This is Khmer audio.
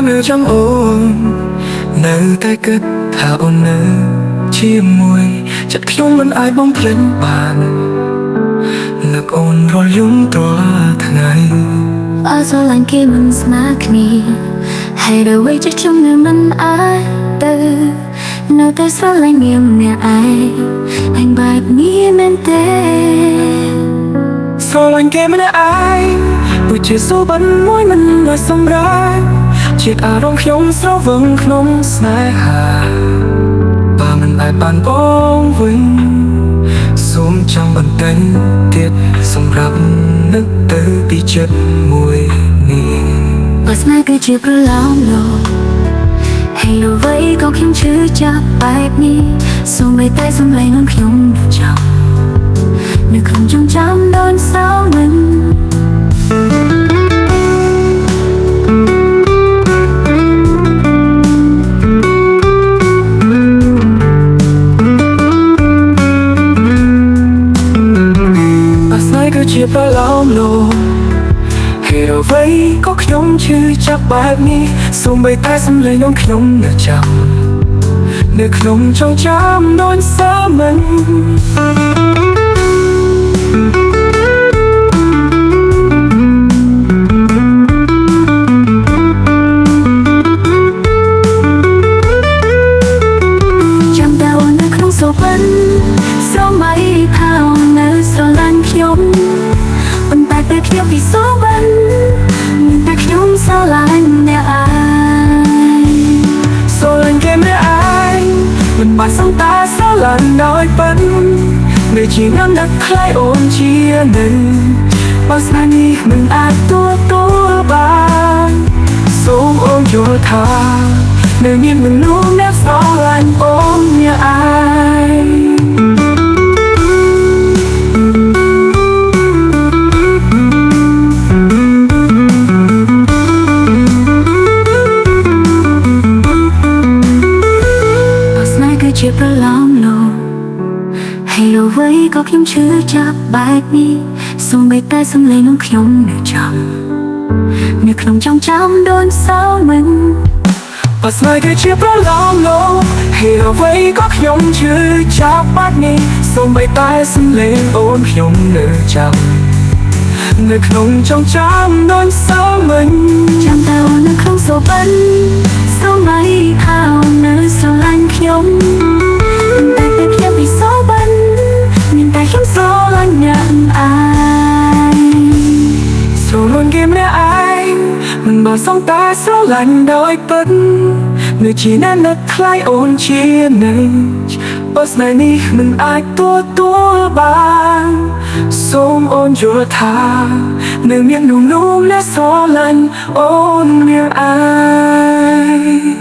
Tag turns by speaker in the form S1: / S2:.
S1: នៅចាំអូននៅតែគិតថាអូននៅជាមួយចិត្តខ្ញុំមិនអាចបំភ្លេចបាននឹកអូនរាល់យំរាល់ថ្ងៃ
S2: អត់ស្រឡាញ់គេមិនស្មើគ្នាហើយដល់វិញចិត្តខ្ញុំនៅមិនអាចទៅនៅតែស្រឡាញ់នាងម្នាក់ឯងហើយបែបនេះមែនទេ
S1: ស្រឡាញ់គេម្នាក់ឯងដូចជាសូបិនមួយមិនអាចសម្រេចជាតិអារម្មណ៍ខ្ញុំស្រវឹងក្នុងស្នេហាបើមិនអាចបានបងវិញសូមចាំបន្តិចទៀតសម្រាប់នឹកទៅពីចិត្តមួយនេះ
S2: បើស្នេហ៍គឺជាប្រឡងលោកហើយអ្វីក៏ខ្ញុំឈឺចាប់បែបនេះសូម្បីតែសំឡេងនឹងខ្ញុំចាំនៅក្នុងចងចាំដូនសៅមិន
S1: ជាប្រឡំលោកហេតុអ្វីក៏ខ្ញុំឈឺចាប់បែបនេះសូម្បីតែសំឡេងក្នុងខ្ញុំនៅចាំនៅក្នុងចងចាំដូចសាមិន
S2: ចាំតែអូននៅក្នុងសូបិនសូម្បីថាអូននៅស្រឡាញ់ខ្ញុំតែខ្ញុំពីសូបិនតែខ្ញុំស្រឡាញ់អ្នកឯង
S1: ស្រឡាញ់គេម្នាក់ឯងមិនបានសង្តាស្រឡាញ់ដោយពិតនៅជាងនឹកខ្លាយអូនជានឹងបើស្នេហ៍នេះមិនអាចទទួលបានសូមអូនយល់ថានៅមានមនុស្សអ្នកស្រឡាញ់អូនម្នាក់ឯង
S2: ជាប្រឡំលោកហើយអ្វីក៏ខ្ញុំឈឺចាប់បែបនេះសូម្បីតែសំឡេងក្នុងខ្ញុំនៅចាំនៅក្នុងចងចាំដូនសៅមិន
S1: បើស្នេហ៍គឺជាប្រឡំលោកហើយអ្វីក៏ខ្ញុំឈឺចាប់បែបនេះសូម្បីតែសំឡេងអូនខ្ញុំនៅចាំនៅក្នុងចងចាំដូនសៅមិន
S2: ចាំតែអូននៅក្នុងសូបិនសូម្បីថាអូននៅស្រឡាញ់ខ្ញុំតែខ្ញុំពីសូបិនមានតែខ្ញុំស្រឡាញ់អ្នកឯង
S1: ស្រឡាញ់គេម្នាក់ឯងមិនបានសង្តាស្រឡាញ់ដោយពិតនៅជាអ្នកនឹកខ្លាយអូនជានឹងបើស្នេហ៍នេះមិនអាចទទួលបានសូមអូនយល់ថានៅមានមនុស្សអ្នកស្រឡាញ់អូនម្នាក់ឯង